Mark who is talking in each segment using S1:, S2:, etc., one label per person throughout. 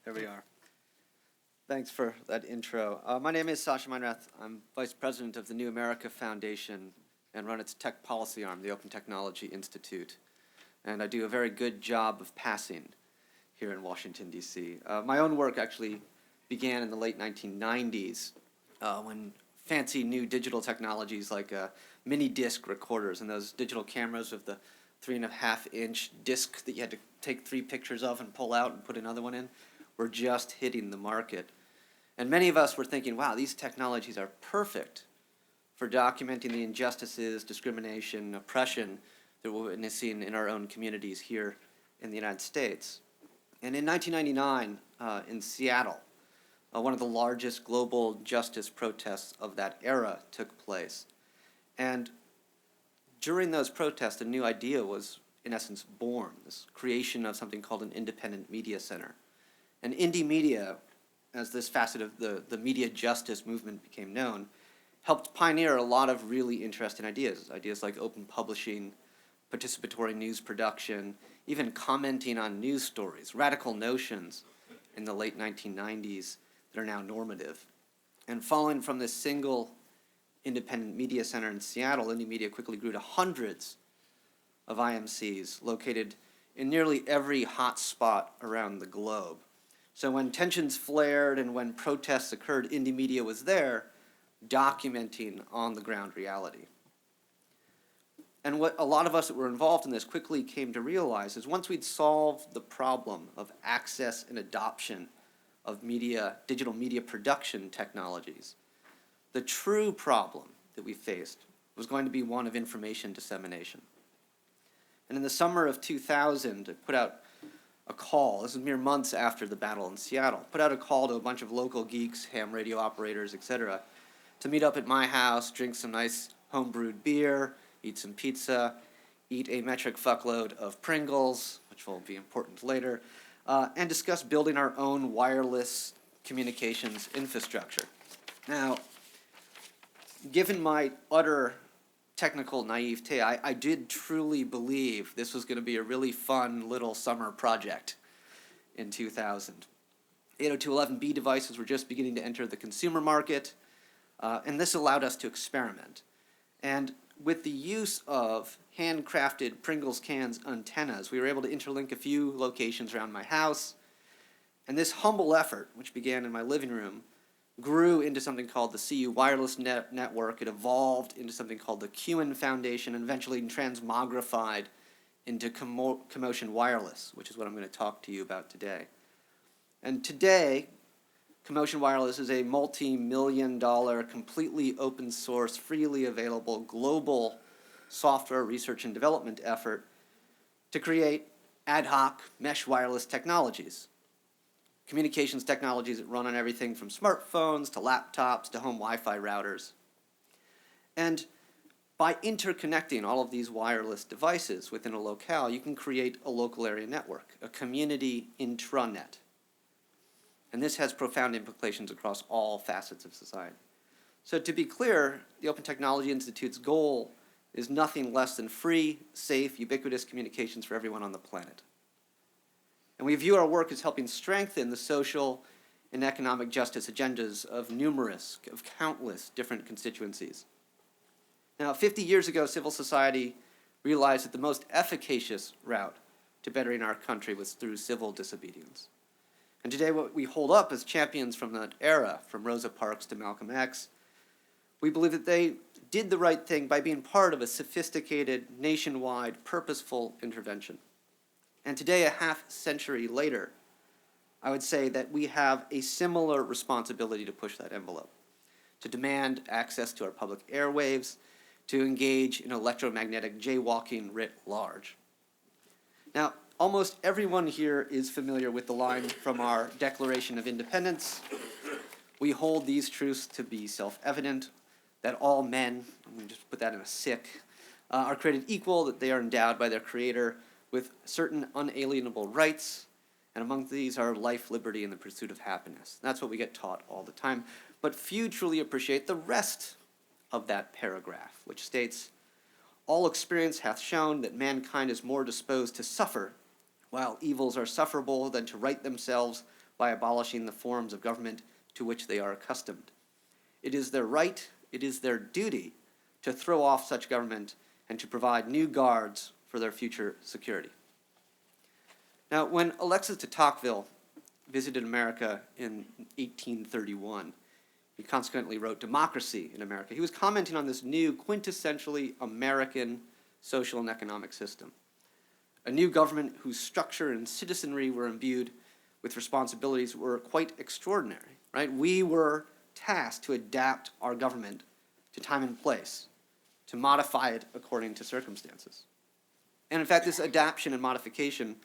S1: Here we are. Thanks for that intro. My name is Sascha Meinrath. I'm Vice President of the New America Foundation and run its tech policy arm, the Open Technology Institute. And I do a very good job of passing here in Washington, D.C. My own work actually began in the late 1990s when fancy new digital technologies like mini disc recorders and those digital cameras with the 3.5-inch disc that you had to take 3 pictures of and pull out and put another one in were just hitting the market. And many of us were thinking, wow, these technologies are perfect for documenting the injustices, discrimination, oppression that we're witnessing in our own communities here in the United States. And in 1999, in Seattle, one of the largest global justice protests of that era took place. And during those protests, a new idea was, in essence, born, this creation of something called an independent media center. And indie media, as this facet of the media justice movement became known, helped pioneer a lot of really interesting ideas like open publishing, participatory news production, even commenting on news stories, radical notions in the late 1990s that are now normative. And following from this single independent media center in Seattle, indie media quickly grew to hundreds of IMCs located in nearly every hot spot around the globe. So when tensions flared and when protests occurred, indie media was there documenting on-the-ground reality. And what a lot of us that were involved in this quickly came to realize is once we'd solved the problem of access and adoption of digital media production technologies, the true problem that we faced was going to be one of information dissemination. And in the summer of 2000, I put out a call, this is mere months after the battle in Seattle, put out a call to a bunch of local geeks, ham radio operators, etc., to meet up at my house, drink some nice home-brewed beer, eat some pizza, eat a metric fuckload of Pringles, which will be important later, and discuss building our own wireless communications infrastructure. Now, given my utter technical naivete, I did truly believe this was going to be a really fun little summer project in 2000. 802.11b devices were just beginning to enter the consumer market, and this allowed us to experiment. And with the use of handcrafted Pringles cans antennas, we were able to interlink a few locations around my house. And this humble effort, which began in my living room, grew into something called the CU Wireless Network. It evolved into something called the QN Foundation and eventually transmogrified into Commotion Wireless, which is what I'm going to talk to you about today. And today, Commotion Wireless is a multi-million-dollar, completely open source, freely available global software research and development effort to create ad hoc mesh wireless technologies. Communications technologies that run on everything from smartphones to laptops to home Wi-Fi routers. And by interconnecting all of these wireless devices within a locale, you can create a local area network, a community intranet. And this has profound implications across all facets of society. So to be clear, the Open Technology Institute's goal is nothing less than free, safe, ubiquitous communications for everyone on the planet. And we view our work as helping strengthen the social and economic justice agendas of countless different constituencies. Now, 50 years ago, civil society realized that the most efficacious route to bettering our country was through civil disobedience. And today, what we hold up as champions from that era, from Rosa Parks to Malcolm X, we believe that they did the right thing by being part of a sophisticated, nationwide, purposeful intervention. And today, a half-century later, I would say that we have a similar responsibility to push that envelope, to demand access to our public airwaves, to engage in electromagnetic jaywalking writ large. Now, almost everyone here is familiar with the line from our Declaration of Independence. We hold these truths to be self-evident, that all men, I'm going to just put that in a sick, are created equal, that they are endowed by their Creator with certain unalienable rights, and among these are life, liberty, and the pursuit of happiness. That's what we get taught all the time. But few truly appreciate the rest of that paragraph, which states, all experience hath shown that mankind is more disposed to suffer, while evils are sufferable, than to right themselves by abolishing the forms of government to which they are accustomed. It is their right, it is their duty to throw off such government and to provide new guards for their future security. Now, when Alexis de Tocqueville visited America in 1831, he consequently wrote Democracy in America. He was commenting on this new quintessentially American social and economic system. A new government whose structure and citizenry were imbued with responsibilities were quite extraordinary, right? We were tasked to adapt our government to time and place, to modify it according to circumstances. And in fact, this adaptation and modification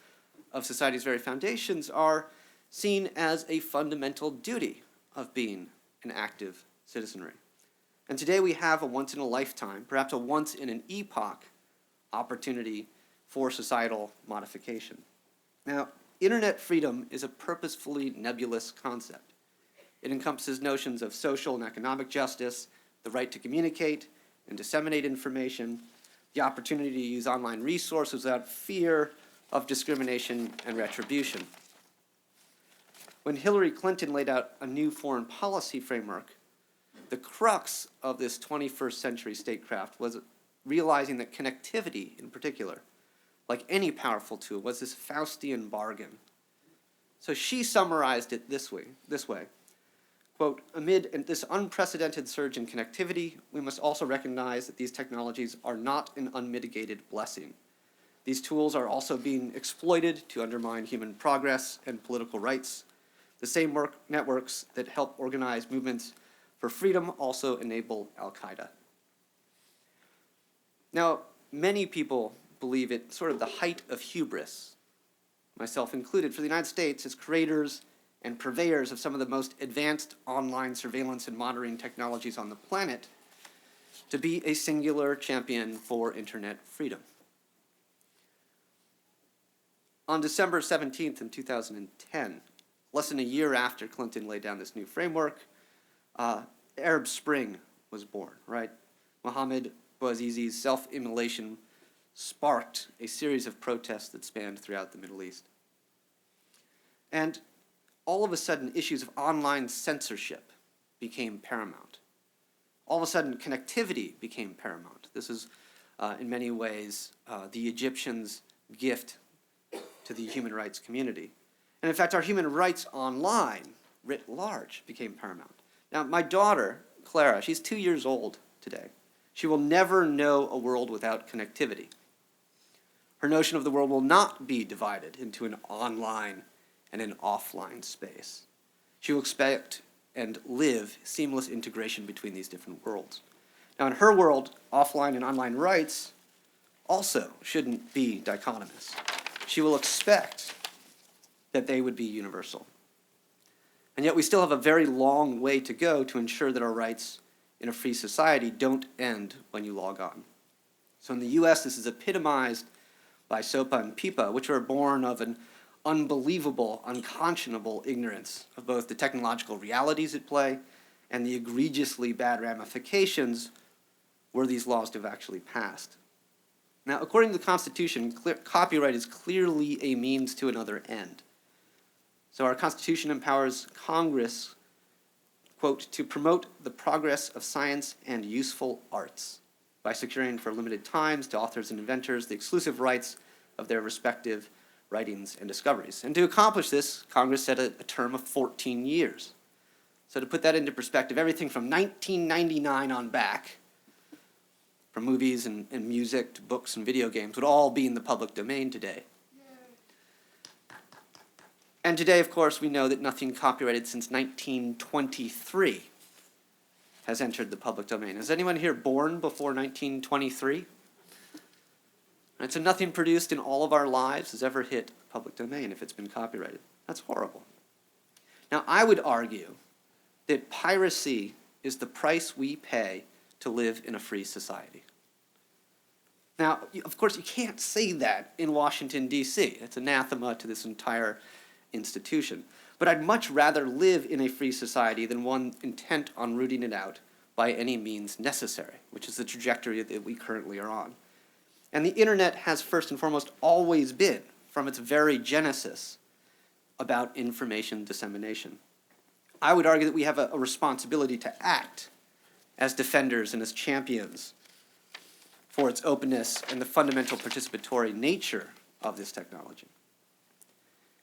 S1: of society's very foundations are seen as a fundamental duty of being an active citizenry. And today we have a once-in-a-lifetime, perhaps a once-in-an-epoch opportunity for societal modification. Now, internet freedom is a purposefully nebulous concept. It encompasses notions of social and economic justice, the right to communicate and disseminate information, the opportunity to use online resources without fear of discrimination and retribution. When Hillary Clinton laid out a new foreign policy framework, the crux of this 21st century statecraft was realizing that connectivity, in particular, like any powerful tool, was this Faustian bargain. So she summarized it this way, quote, amid this unprecedented surge in connectivity, we must also recognize that these technologies are not an unmitigated blessing. These tools are also being exploited to undermine human progress and political rights. The same networks that help organize movements for freedom also enable Al-Qaeda. Now, many people believe it sort of the height of hubris, myself included, for the United States as creators and purveyors of some of the most advanced online surveillance and monitoring technologies on the planet, to be a singular champion for internet freedom. On December 17th in 2010, less than a year after Clinton laid down this new framework, Arab Spring was born, right? Mohammed Bouazizi's self-immolation sparked a series of protests that spanned throughout the Middle East. And all of a sudden, issues of online censorship became paramount. All of a sudden, connectivity became paramount. This is, in many ways, the Egyptians' gift to the human rights community. And in fact, our human rights online, writ large, became paramount. Now, my daughter, Clara, she's 2 years old today. She will never know a world without connectivity. Her notion of the world will not be divided into an online and an offline space. She will expect and live seamless integration between these different worlds. Now, in her world, offline and online rights also shouldn't be dichotomous. She will expect that they would be universal. And yet we still have a very long way to go to ensure that our rights in a free society don't end when you log on. So in the US, this is epitomized by SOPA and PIPA, which are born of an unbelievable, unconscionable ignorance of both the technological realities at play and the egregiously bad ramifications were these laws to have actually passed. Now, according to the Constitution, copyright is clearly a means to another end. So our Constitution empowers Congress, quote, to promote the progress of science and useful arts by securing for limited times to authors and inventors the exclusive rights of their respective writings and discoveries. And to accomplish this, Congress set a term of 14 years. So to put that into perspective, everything from 1999 on back, from movies and music to books and video games, would all be in the public domain today. And today, of course, we know that nothing copyrighted since 1923 has entered the public domain. Is anyone here born before 1923? And so nothing produced in all of our lives has ever hit public domain if it's been copyrighted. That's horrible. Now, I would argue that piracy is the price we pay to live in a free society. Now, of course, you can't say that in Washington, D.C. It's anathema to this entire institution. But I'd much rather live in a free society than one intent on rooting it out by any means necessary, which is the trajectory that we currently are on. And the internet has first and foremost always been, from its very genesis, about information dissemination. I would argue that we have a responsibility to act as defenders and as champions for its openness and the fundamental participatory nature of this technology.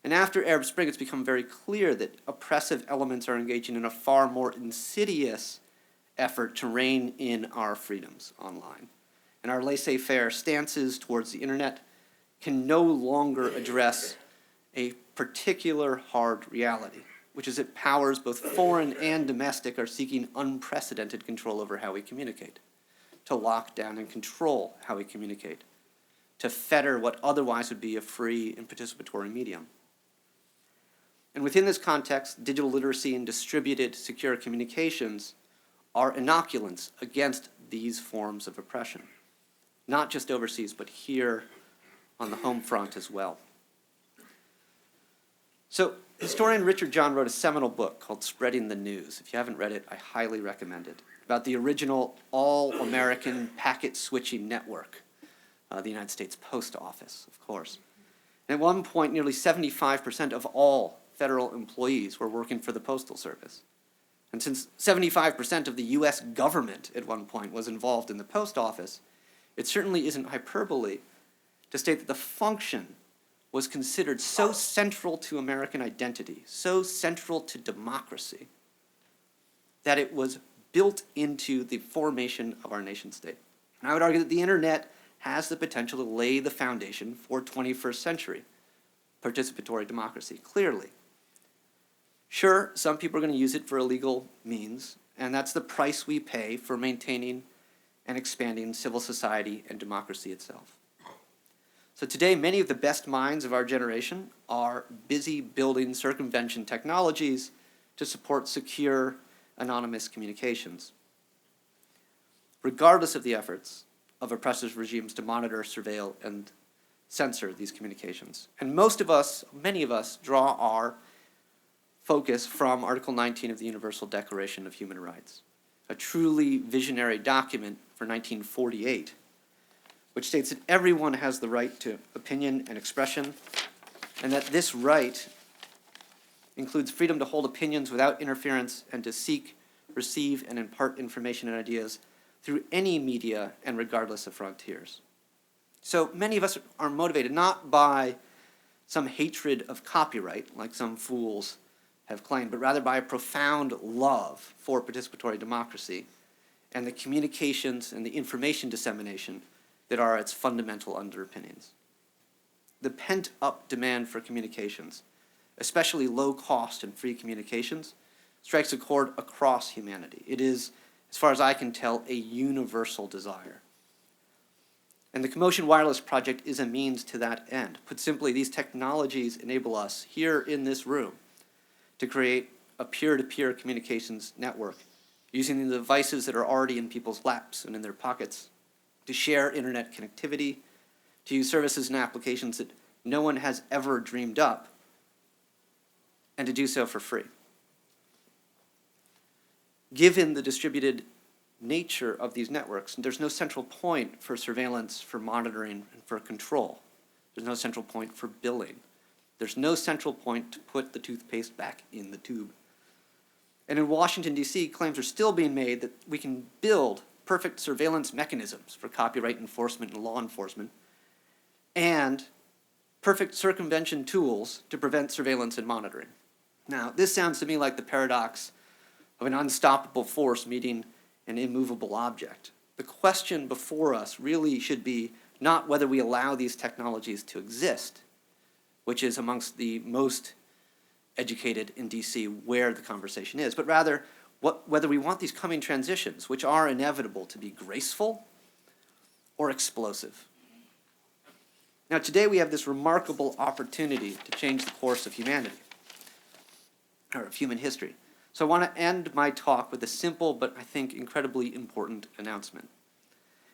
S1: And after Arab Spring, it's become very clear that oppressive elements are engaging in a far more insidious effort to rein in our freedoms online. And our laissez-faire stances towards the internet can no longer address a particular hard reality, which is that powers, both foreign and domestic, are seeking unprecedented control over how we communicate, to lock down and control how we communicate, to fetter what otherwise would be a free and participatory medium. And within this context, digital literacy and distributed secure communications are inoculants against these forms of oppression, not just overseas, but here on the home front as well. So, historian Richard John wrote a seminal book called Spreading the News. If you haven't read it, I highly recommend it, about the original all-American packet switching network, the United States Post Office, of course. And at one point, nearly 75% of all federal employees were working for the Postal Service. And since 75% of the US government at one point was involved in the post office, it certainly isn't hyperbole to state that the function was considered so central to American identity, so central to democracy, that it was built into the formation of our nation state. And I would argue that the internet has the potential to lay the foundation for 21st century participatory democracy, clearly. Sure, some people are going to use it for illegal means, and that's the price we pay for maintaining and expanding civil society and democracy itself. So today, many of the best minds of our generation are busy building circumvention technologies to support secure, anonymous communications, regardless of the efforts of oppressive regimes to monitor, surveil, and censor these communications. And many of us, draw our focus from Article 19 of the Universal Declaration of Human Rights, a truly visionary document for 1948, which states that everyone has the right to opinion and expression, and that this right includes freedom to hold opinions without interference and to seek, receive, and impart information and ideas through any media and regardless of frontiers. So many of us are motivated not by some hatred of copyright, like some fools have claimed, but rather by a profound love for participatory democracy and the communications and the information dissemination that are its fundamental underpinnings. The pent-up demand for communications, especially low-cost and free communications, strikes a chord across humanity. It is, as far as I can tell, a universal desire. And the Commotion Wireless Project is a means to that end. Put simply, these technologies enable us, here in this room, to create a peer-to-peer communications network using the devices that are already in people's laps and in their pockets, to share internet connectivity, to use services and applications that no one has ever dreamed up, and to do so for free. Given the distributed nature of these networks, there's no central point for surveillance, for monitoring, and for control. There's no central point for billing. There's no central point to put the toothpaste back in the tube. And in Washington, D.C., claims are still being made that we can build perfect surveillance mechanisms for copyright enforcement and law enforcement, and perfect circumvention tools to prevent surveillance and monitoring. Now, this sounds to me like the paradox of an unstoppable force meeting an immovable object. The question before us really should be not whether we allow these technologies to exist, which is amongst the most educated in DC where the conversation is, but rather whether we want these coming transitions, which are inevitable, to be graceful or explosive. Now, today we have this remarkable opportunity to change the course of humanity, or of human history. So I want to end my talk with a simple but I think incredibly important announcement.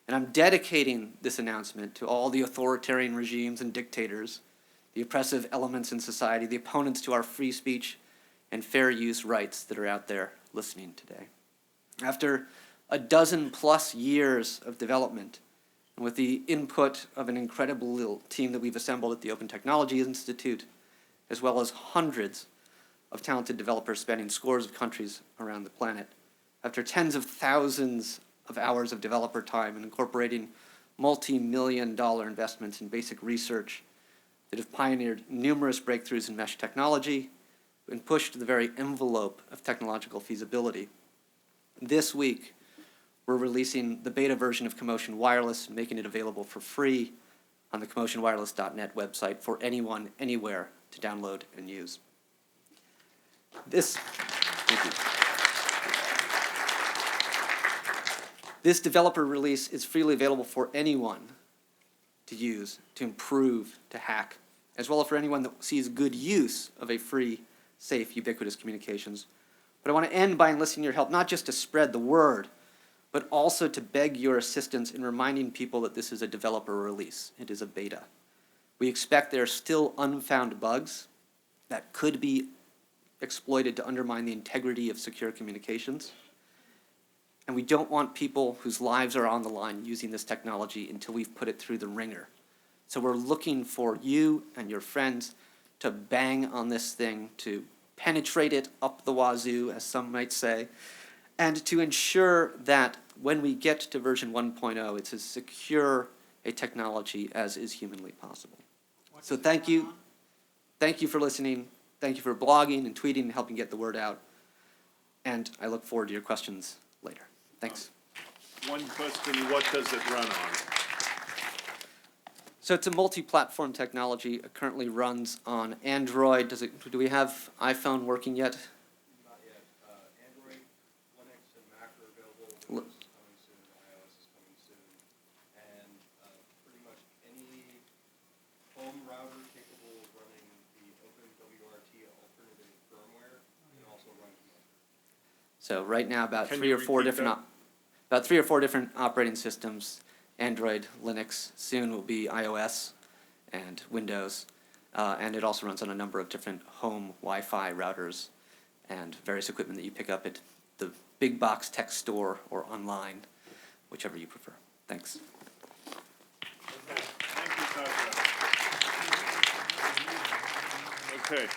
S1: And I'm dedicating this announcement to all the authoritarian regimes and dictators, the oppressive elements in society, the opponents to our free speech and fair use rights that are out there listening today. After a dozen-plus years of development, and with the input of an incredible little team that we've assembled at the Open Technology Institute, as well as hundreds of talented developers spanning scores of countries around the planet. After tens of thousands of hours of developer time and incorporating multi-million-dollar investments in basic research that have pioneered numerous breakthroughs in mesh technology and pushed the very envelope of technological feasibility. This week, we're releasing the beta version of Commotion Wireless and making it available for free on the commotionwireless.net website for anyone, anywhere to download and use. This developer release is freely available for anyone to use, to improve, to hack, as well as for anyone that sees good use of a free, safe, ubiquitous communications. But I want to end by enlisting your help, not just to spread the word, but also to beg your assistance in reminding people that this is a developer release. It is a beta. We expect there are still unfound bugs that could be exploited to undermine the integrity of secure communications. And we don't want people whose lives are on the line using this technology until we've put it through the ringer. So we're looking for you and your friends to bang on this thing, to penetrate it up the wazoo, as some might say, and to ensure that when we get to version 1.0, it's as secure a technology as is humanly possible. So thank you. Thank you for listening. Thank you for blogging and tweeting and helping get the word out. And I look forward to your questions later. Thanks.
S2: One question, what does it run on?
S1: So it's a multi-platform technology. It currently runs on Android. Do we have iPhone working yet?
S3: Not yet. Android, Linux, and Mac are available. Windows is coming soon. iOS is coming soon. And pretty much any home router capable of running the OpenWRT alternative firmware can also run Commotion.
S1: So right now, about
S2: Can
S1: three
S2: you
S1: or four
S2: repeat
S1: different operating systems. Android, Linux, soon will be iOS and Windows, and it also runs on a number of different home Wi-Fi routers and various equipment that you pick up at the big box tech store or online, whichever you prefer. Thanks.
S2: Thank you, Sascha. Okay.